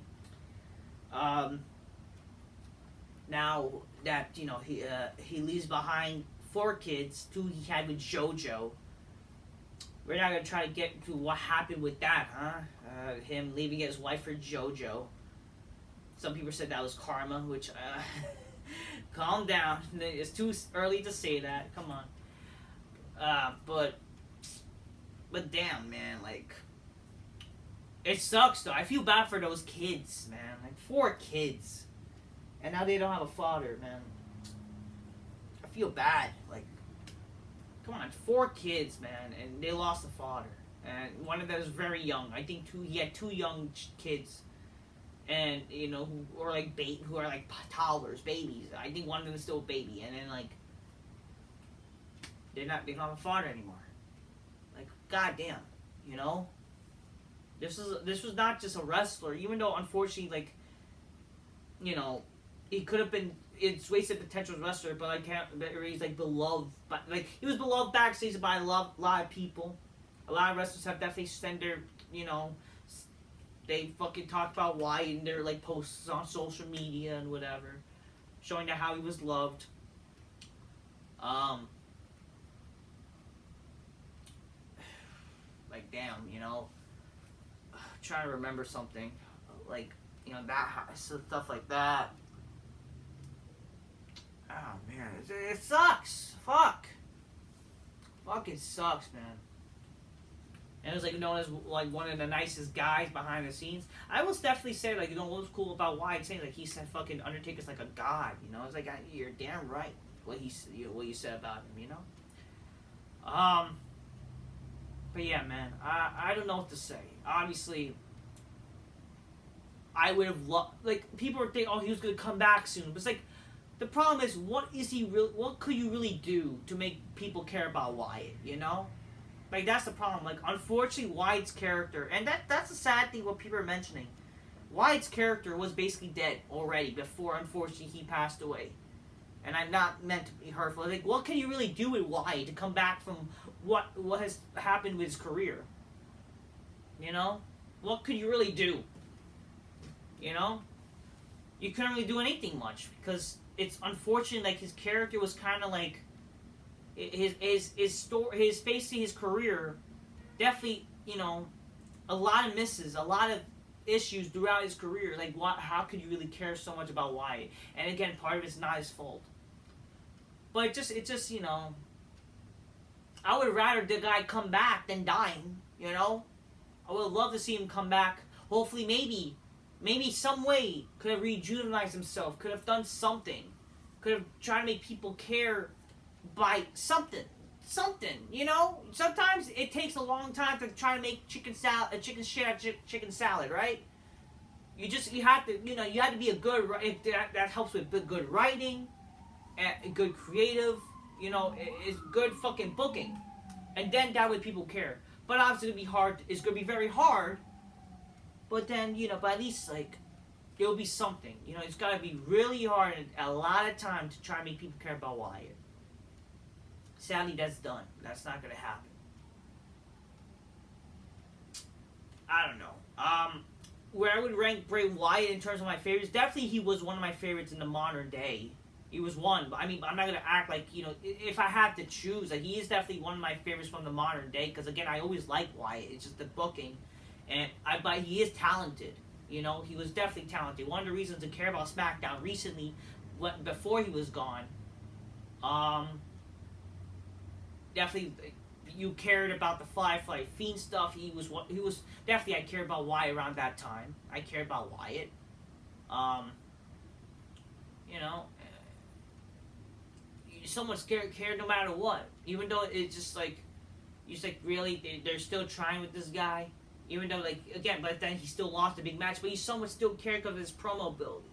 Now that he leaves behind 4 kids, 2 he had with JoJo. We're not going to try to get to what happened with that, huh? Him leaving his wife for JoJo. Some people said that was karma, which, calm down. It's too early to say that. Come on. But damn, man, like, it sucks, though. I feel bad for those kids, man. Like, 4 kids. And now they don't have a father, man. I feel bad. Like, come on, 4 kids, man, and they lost a father, and one of them was very young. I think he had 2 young kids, and who are like toddlers, babies. I think one of them is still a baby, and then like they don't have a father anymore. Like, goddamn, this was not just a wrestler, even though unfortunately, like, he could have been. It's wasted potential as a wrestler, but he's like beloved. But like, he was beloved backstage by a lot of people. A lot of wrestlers have definitely sent their, they fucking talk about Wyatt in their like posts on social media and whatever, showing that how he was loved. Like, damn, trying to remember something, like that stuff like that. Oh man, it sucks. Fuck. Fucking sucks, man. And it was like known as like one of the nicest guys behind the scenes. I will definitely say, like, what was cool about Wyatt saying, like, he said fucking Undertaker's like a god. It's like, you're damn right what you said about him. But yeah, man, I don't know what to say. Obviously, I would have loved, like, people were thinking, oh, he was gonna come back soon, but it's like, the problem is, what could you really do to make people care about Wyatt, Like, that's the problem. Like, unfortunately, Wyatt's character, and that's the sad thing what people are mentioning. Wyatt's character was basically dead already before, unfortunately, he passed away. And I'm not meant to be hurtful. Like, what can you really do with Wyatt to come back from what has happened with his career? What could you really do? You couldn't really do anything much, because it's unfortunate. Like, his character was kind of like his basically his career, definitely, a lot of misses, a lot of issues throughout his career. Like, how could you really care so much about Wyatt? And again, part of it's not his fault, but it just I would rather the guy come back than dying. I would love to see him come back. Hopefully, maybe maybe some way could have rejuvenized himself, could have done something, could have tried to make people care by something. Something, you know. Sometimes it takes a long time to try to make chicken salad, right? You have to, you have to be a good. That helps with good writing, and good creative. It's good fucking booking, and then that way people care. But obviously, it'll be hard. It's gonna be very hard. But then, but at least like, it'll be something. It's gotta be really hard and a lot of time to try to make people care about Wyatt. Sadly, that's done. That's not gonna happen. I don't know. Where I would rank Bray Wyatt in terms of my favorites, definitely he was one of my favorites in the modern day. He was one, but I mean, I'm not gonna act like if I had to choose, like he is definitely one of my favorites from the modern day. Because again, I always liked Wyatt. It's just the booking, but he is talented. He was definitely talented. One of the reasons to care about SmackDown recently, before he was gone, definitely you cared about the Firefly Fiend stuff. He was definitely, I cared about Wyatt around that time. I cared about Wyatt. Someone cared no matter what. Even though it's just like, really, they're still trying with this guy. Even though, like, again, but then he still lost a big match. But someone still cared because of his promo ability.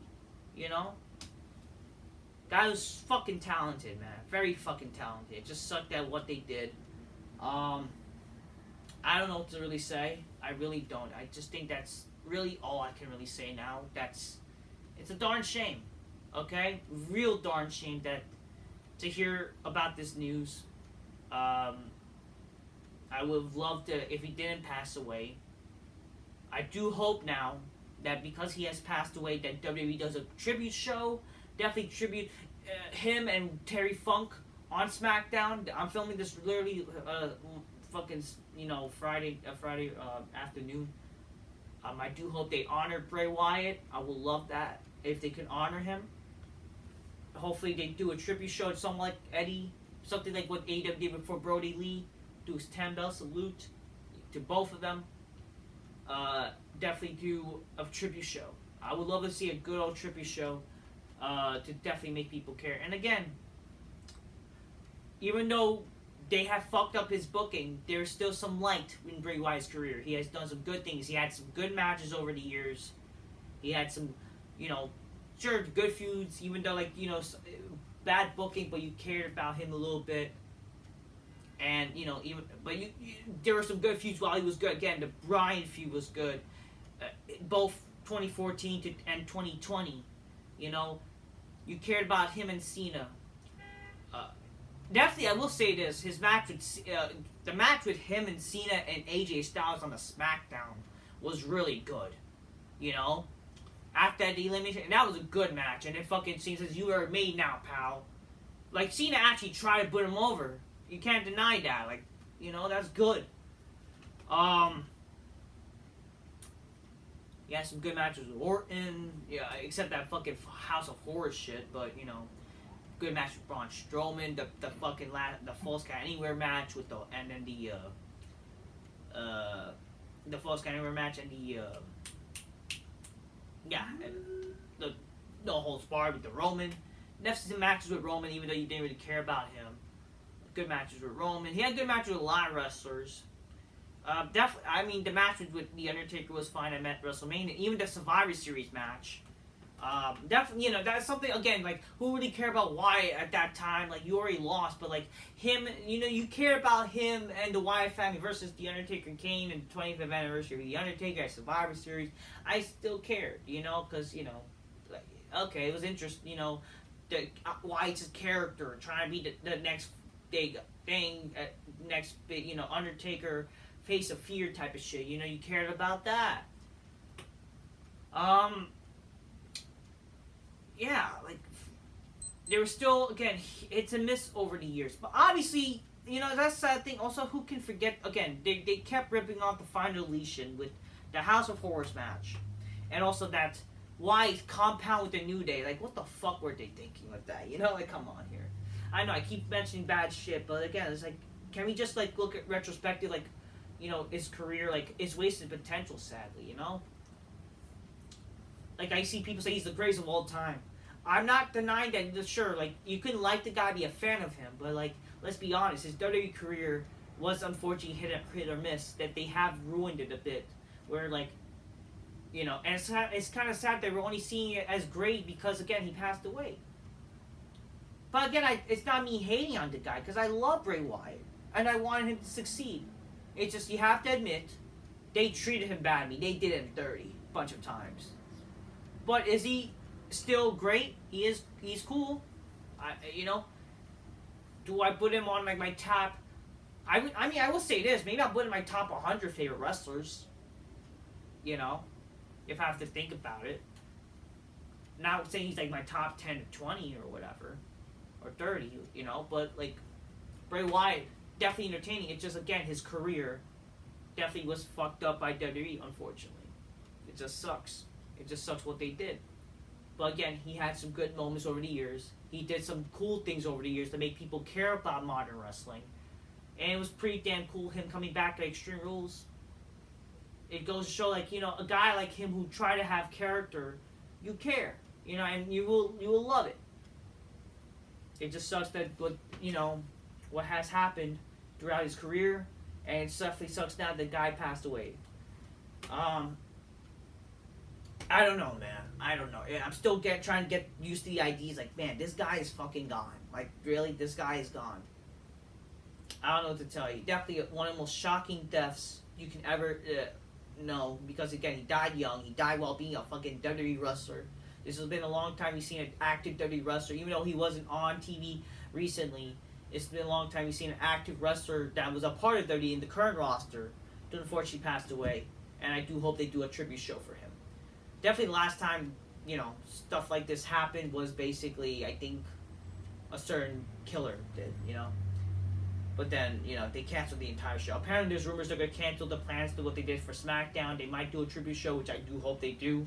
Guy was fucking talented, man. Very fucking talented. It just sucked at what they did. I don't know what to really say. I really don't. I just think that's really all I can really say now. It's a darn shame. Okay? Real darn shame to hear about this news. I would have loved to, if he didn't pass away. I do hope now that because he has passed away, that WWE does a tribute show. Definitely tribute him and Terry Funk on SmackDown. I'm filming this literally fucking Friday afternoon. I do hope they honor Bray Wyatt. I will love that if they can honor him. Hopefully they do a tribute show, something like Eddie, something like what AEW did before Brody Lee. Do his 10-bell salute to both of them. Definitely do a tribute show. I would love to see a good old tribute show to definitely make people care. And again, even though they have fucked up his booking, there's still some light in Bray Wyatt's career. He has done some good things. He had some good matches over the years. He had some, sure, good feuds, even though, bad booking, but you cared about him a little bit. And, there were some good feuds while he was good. Again, the Bryan feud was good. Both 2014 and 2020, you cared about him and Cena. Definitely, I will say this: his match with the match with him and Cena and AJ Styles on the SmackDown was really good. After the elimination, and that was a good match. And then fucking Cena says, "You are made now, pal." Like Cena actually tried to put him over. You can't deny that. That's good. He had some good matches with Orton. Yeah, except that fucking House of Horrors shit. But good match with Braun Strowman. The fucking the False Count Anywhere match with the False Count Anywhere match and the No Holds Barred with the Roman. Next some matches with Roman, even though you didn't really care about him. Good matches with Roman. He had good matches with a lot of wrestlers. Definitely, I mean, the match with The Undertaker was fine at WrestleMania. Even the Survivor Series match. Definitely, that's something, again, who really cared about Wyatt at that time? You already lost, but, him, you care about him and the Wyatt family versus The Undertaker and Kane and the 25th anniversary of The Undertaker at Survivor Series. I still cared, because, okay, it was interesting, Wyatt's character trying to be the next big thing, next big, Undertaker, face of fear type of shit. You cared about that. Yeah, there was still, again, it's a miss over the years. But obviously, that's the sad thing. Also, who can forget, again, they kept ripping off the final deletion with the House of Horrors match. And also that Wyatt compound with the New Day. What the fuck were they thinking with that? Come on here. I know, I keep mentioning bad shit, but again, it's can we just, look at retrospective, his career, his wasted potential, sadly, like I see people say he's the greatest of all time. I'm not denying that. Sure, like you can like the guy, be a fan of him, but like let's be honest, his WWE career was unfortunately hit or miss. That they have ruined it a bit. Where like, you know, and it's kind of sad that we're only seeing it as great because again he passed away. But again, it's not me hating on the guy because I love Bray Wyatt and I wanted him to succeed. It's just you have to admit they treated him badly. They did him dirty a bunch of times. But is he still great? He's cool. You know, do I put him on like my top? I mean I will say this. Maybe I'll put him in my top 100 favorite wrestlers. You know, if I have to think about it. Not saying he's like my top 10 to 20 or whatever, or 30. You know, but like Bray Wyatt, definitely entertaining. It's just again his career definitely was fucked up by WWE. Unfortunately, it just sucks. It just sucks what they did. But again, he had some good moments over the years. He did some cool things over the years to make people care about modern wrestling. And it was pretty damn cool him coming back to Extreme Rules. It goes to show, like, you know, a guy like him who try to have character, you care, you know, and you will love it. It just sucks that what has happened throughout his career, and it definitely sucks now that the guy passed away. I don't know, man. I don't know. I'm still trying to get used to the ideas. Like, man, this guy is fucking gone. Like, really, this guy is gone. I don't know what to tell you. Definitely one of the most shocking deaths you can ever know. Because, again, he died young. He died while being a fucking WWE wrestler. This has been a long time we've seen an active WWE wrestler. Even though he wasn't on TV recently, it's been a long time we've seen an active wrestler that was a part of WWE in the current roster that unfortunately passed away. And I do hope they do a tribute show for him. Definitely the last time, you know, stuff like this happened was basically, I think, a certain killer did, you know. But then, you know, they canceled the entire show. Apparently there's rumors they're going to cancel the plans to what they did for SmackDown. They might do a tribute show, which I do hope they do.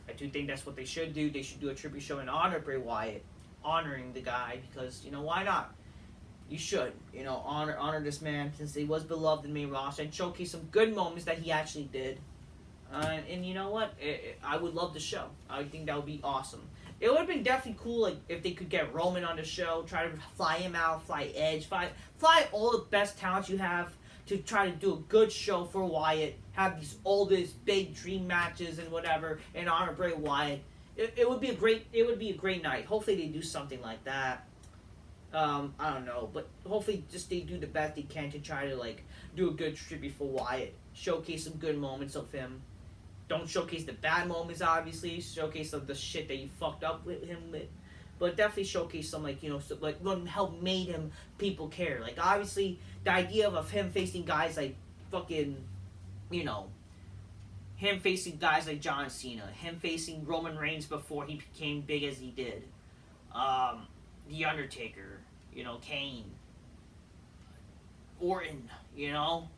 I do think that's what they should do. They should do a tribute show in honor of Bray Wyatt, honoring the guy, because, you know, why not? You should, you know, honor this man since he was beloved in the main roster and showcase some good moments that he actually did. And you know what? I would love the show. I think that would be awesome. It would have been definitely cool, like, if they could get Roman on the show, try to fly him out, fly Edge, fly all the best talents you have to try to do a good show for Wyatt, have these oldest big dream matches and whatever, in honor of Bray Wyatt. It would be a great night. Hopefully they do something like that. I don't know, but hopefully just they do the best they can to try to, like, do a good tribute for Wyatt, showcase some good moments of him. Don't showcase the bad moments, obviously. Showcase the shit that you fucked up with him with. But definitely showcase some, like, you know, what helped made him people care. Like, obviously, the idea of him facing guys like fucking, you know, him facing guys like John Cena. Him facing Roman Reigns before he became big as he did. The Undertaker. You know, Kane. Orton. You know.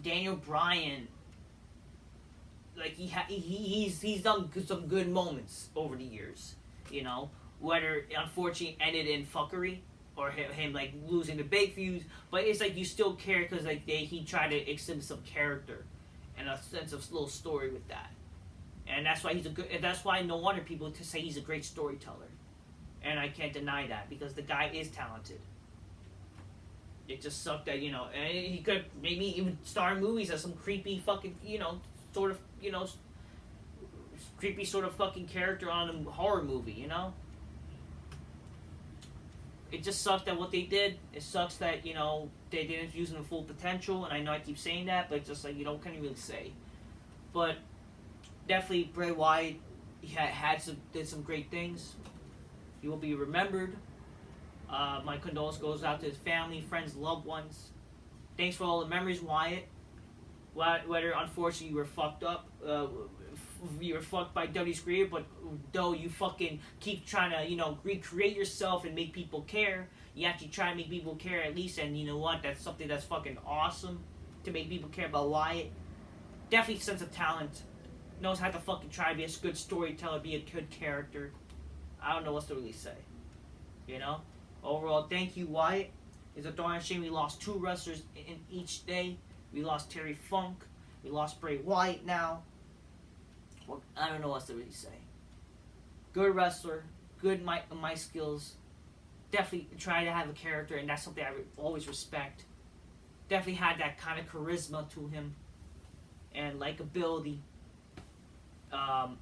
Daniel Bryan. Like he's done some good moments over the years, you know. Whether it unfortunately ended in fuckery or him like losing the big feuds, but it's like you still care because like he tried to exhibit some character and a sense of little story with that, and that's why he's a good. And that's why no wonder people to say he's a great storyteller, and I can't deny that because the guy is talented. It just sucked that, you know, and he could maybe even star in movies as some creepy fucking, you know, sort of, you know, creepy sort of fucking character on a horror movie, you know? It just sucks that what they did. It sucks that, you know, they didn't use him to full potential, and I know I keep saying that, but it's just like, you don't kind of really say. But definitely Bray Wyatt did some great things. He will be remembered. My condolence goes out to his family, friends, loved ones. Thanks for all the memories, Wyatt. Whether unfortunately you were fucked up, you were fucked by WWE's career, but though you fucking keep trying to, you know, recreate yourself and make people care, you actually try to make people care at least, and you know what? That's something that's fucking awesome to make people care about Wyatt. Definitely sense of talent. Knows how to fucking try to be a good storyteller, be a good character. I don't know what to really say. You know? Overall, thank you, Wyatt. It's a darn shame we lost 2 wrestlers in each day. We lost Terry Funk. We lost Bray Wyatt now. Well, I don't know what to really say. good wrestler, good my skills. Definitely try to have a character, and that's something I always respect. Definitely had that kind of charisma to him, and likability. And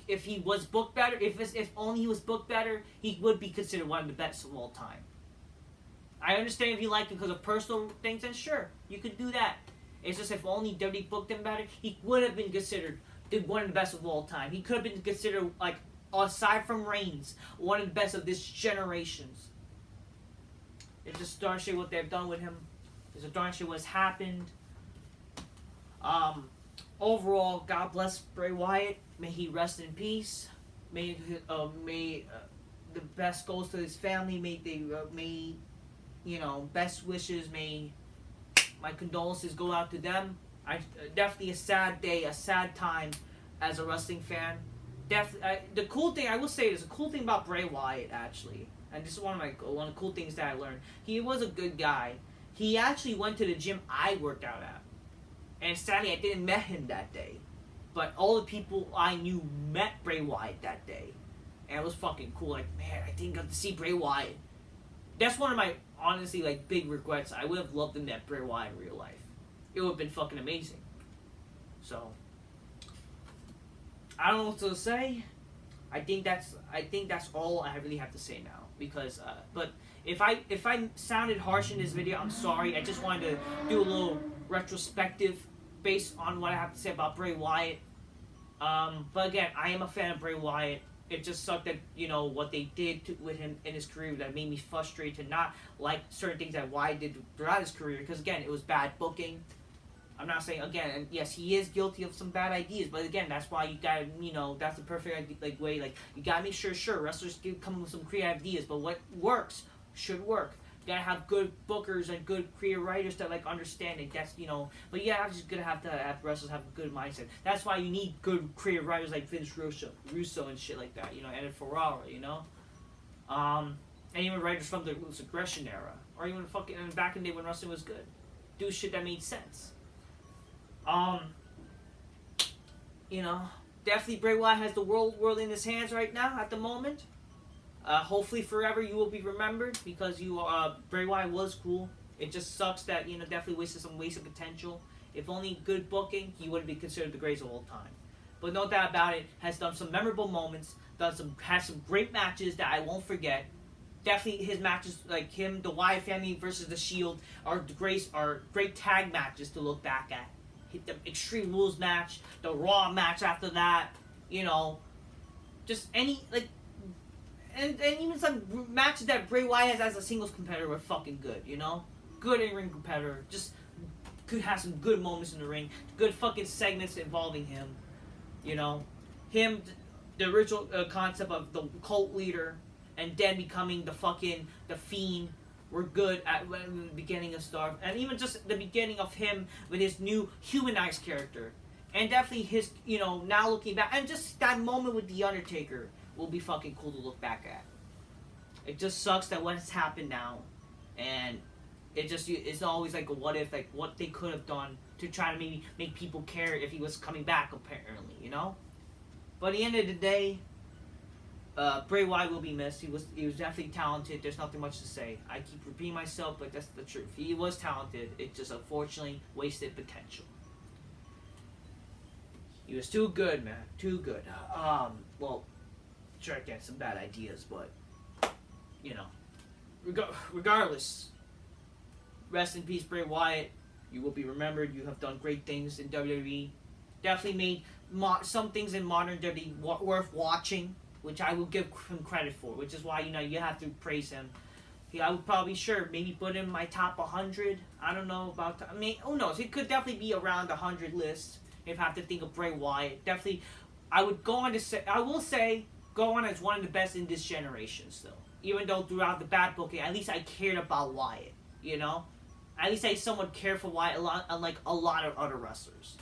if he was booked better, if only he was booked better, he would be considered one of the best of all time. I understand if you like him because of personal things, then sure, you could do that. It's just if only WWE booked him better, he would have been considered one of the best of all time. He could have been considered, like, aside from Reigns, one of the best of this generations. It's just darn shit what they've done with him. It's a darn shit what's happened. Overall, God bless Bray Wyatt. May he rest in peace. May the best goes to his family. May best wishes. May my condolences go out to them. Definitely a sad day, a sad time as a wrestling fan. The cool thing I will say is the cool thing about Bray Wyatt, actually, and this is one of the cool things that I learned. He was a good guy. He actually went to the gym I worked out at. And sadly, I didn't met him that day. But all the people I knew met Bray Wyatt that day. And it was fucking cool. Like, man, I didn't get to see Bray Wyatt. That's one of my, honestly, like, big regrets. I would have loved to met Bray Wyatt in real life. It would have been fucking amazing. So, I don't know what to say. I think that's all I really have to say now. Because, but if I sounded harsh in this video, I'm sorry. I just wanted to do a little retrospective based on what I have to say about Bray Wyatt. But again, I am a fan of Bray Wyatt. It just sucked that, what they did with him in his career that made me frustrated to not like certain things that Wyatt did throughout his career. Because again, it was bad booking. I'm not saying, again, and yes, he is guilty of some bad ideas. But again, that's why you gotta, that's the perfect way. Like, you gotta make sure wrestlers come up with some creative ideas. But what works should work. You gotta have good bookers and good creative writers that understand it. That's but yeah, I'm just gonna have to have wrestlers have a good mindset. That's why you need good creative writers like Vince Russo and shit like that. And Ferrara, and even writers from the Ruthless Aggression era, or even fucking back in the day when wrestling was good, do shit that made sense. Definitely Bray Wyatt has the world in his hands right now at the moment. Hopefully forever you will be remembered because Bray Wyatt was cool. It just sucks that, definitely wasted potential. If only good booking, he would be considered the greatest of all time. But no doubt about it, has done some memorable moments, has some great matches that I won't forget. Definitely his matches, like him, the Wyatt family versus the Shield, are great tag matches to look back at. The Extreme Rules match, the Raw match after that, just any, and even some matches that Bray Wyatt has as a singles competitor were fucking good, Good in-ring competitor. Just could have some good moments in the ring. Good fucking segments involving him. Him, the original concept of the cult leader, and then becoming the Fiend, were good at the beginning of Star. And even just the beginning of him with his new humanized character. And definitely his, now looking back, and just that moment with The Undertaker will be fucking cool to look back at. It just sucks that what has happened now, and it's always like a what if, like what they could have done to try to maybe make people care if he was coming back, apparently, But at the end of the day, Bray Wyatt will be missed. He was definitely talented. There's nothing much to say. I keep repeating myself, but that's the truth. He was talented. It just unfortunately wasted potential. He was too good, man. Too good. Well, sure, I get some bad ideas, but regardless, rest in peace, Bray Wyatt. You will be remembered. You have done great things in WWE. Definitely made some things in modern WWE worth watching, which I will give him credit for. Which is why you have to praise him. I would probably maybe put him in my top 100. I don't know about. Who knows? It could definitely be around the 100 list. If I have to think of Bray Wyatt, definitely, I will say go on as one of the best in this generation still. Even though throughout the bad booking, at least I cared about Wyatt, At least I somewhat cared for Wyatt unlike a lot of other wrestlers.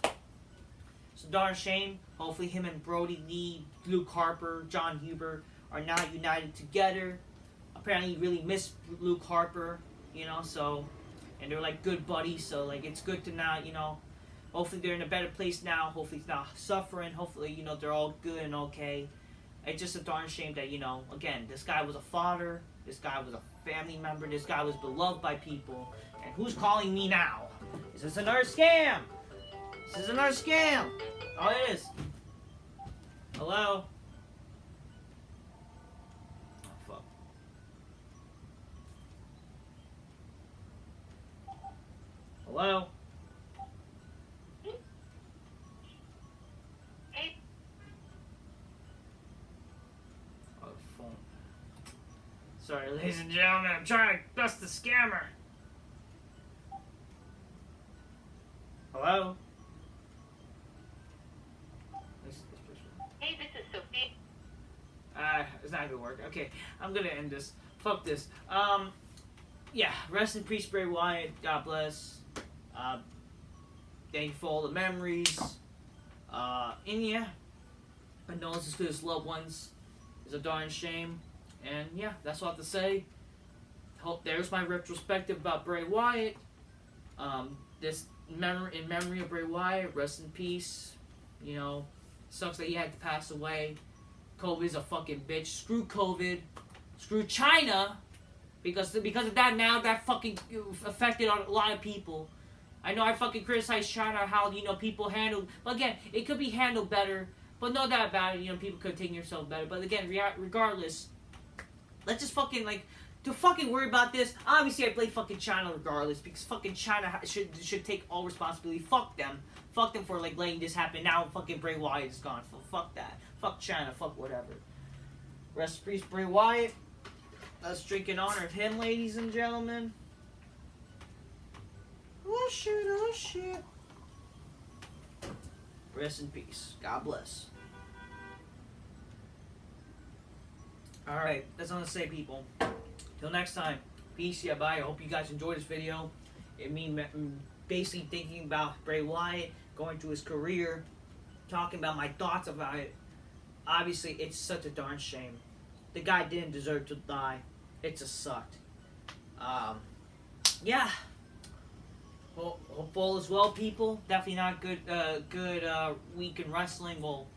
It's a darn shame. Hopefully him and Brody Lee, Luke Harper, John Huber are now united together. Apparently he really missed Luke Harper, so, and they're like good buddies, so it's good to now, hopefully they're in a better place now. Hopefully he's not suffering. Hopefully, they're all good and okay. It's just a darn shame that, again, this guy was a father, this guy was a family member, this guy was beloved by people. And who's calling me now? Is this another scam? This is another scam. Oh, it is. Hello? Oh, fuck. Hello? Oh, phone. Sorry, ladies and gentlemen, I'm trying to bust the scammer. Hello? Hey, this is Sophie. It's not gonna work. Okay, I'm gonna end this. Fuck this. Yeah, rest in peace, Bray Wyatt. God bless. Thank you for all the memories. And yeah, condolences to his loved ones. It's a darn shame. And yeah, that's all I have to say. There's my retrospective about Bray Wyatt. This in memory of Bray Wyatt. Rest in peace. Sucks that he had to pass away. COVID's a fucking bitch. Screw COVID. Screw China. Because of that, now that fucking affected a lot of people. I know I fucking criticize China, how, people handle... But again, it could be handled better. But no doubt about it, people could take themselves better. But again, regardless, let's just fucking, to fucking worry about this. Obviously, I blame fucking China regardless. Because fucking China should take all responsibility. Fuck them. Fuck them for, letting this happen. Now fucking Bray Wyatt is gone. Fuck that. Fuck China. Fuck whatever. Rest in peace, Bray Wyatt. Let's drink in honor of him, ladies and gentlemen. Oh shit, oh shit. Rest in peace. God bless. Alright, that's all I'm gonna say, people. Till next time. Peace, yeah, bye. I hope you guys enjoyed this video. It means basically thinking about Bray Wyatt, going through his career, talking about my thoughts about it. Obviously, it's such a darn shame. The guy didn't deserve to die. It just sucked. Yeah. Hope all is well, people. Definitely not good week in wrestling. Well,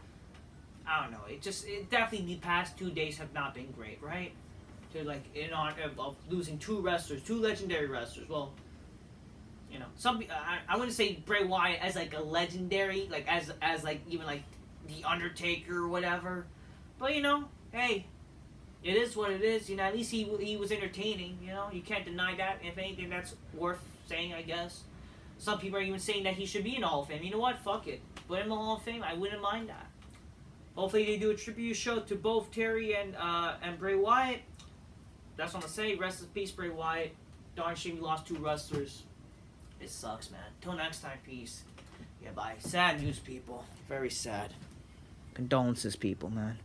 I don't know. It definitely the past 2 days have not been great, right? In honor of losing two legendary wrestlers. Well, I wouldn't say Bray Wyatt as a legendary, as even the Undertaker or whatever. But hey. It is what it is, at least he was entertaining, you can't deny that. If anything, that's worth saying, I guess. Some people are even saying that he should be in the Hall of Fame. You know what? Fuck it. Put him in the Hall of Fame. I wouldn't mind that. Hopefully they do a tribute show to both Terry and Bray Wyatt. That's what I'm gonna say. Rest in peace, Bray Wyatt. Darn shame we lost two wrestlers. It sucks, man. Till next time, peace. Yeah, bye. Sad news, people. Very sad. Condolences, people, man.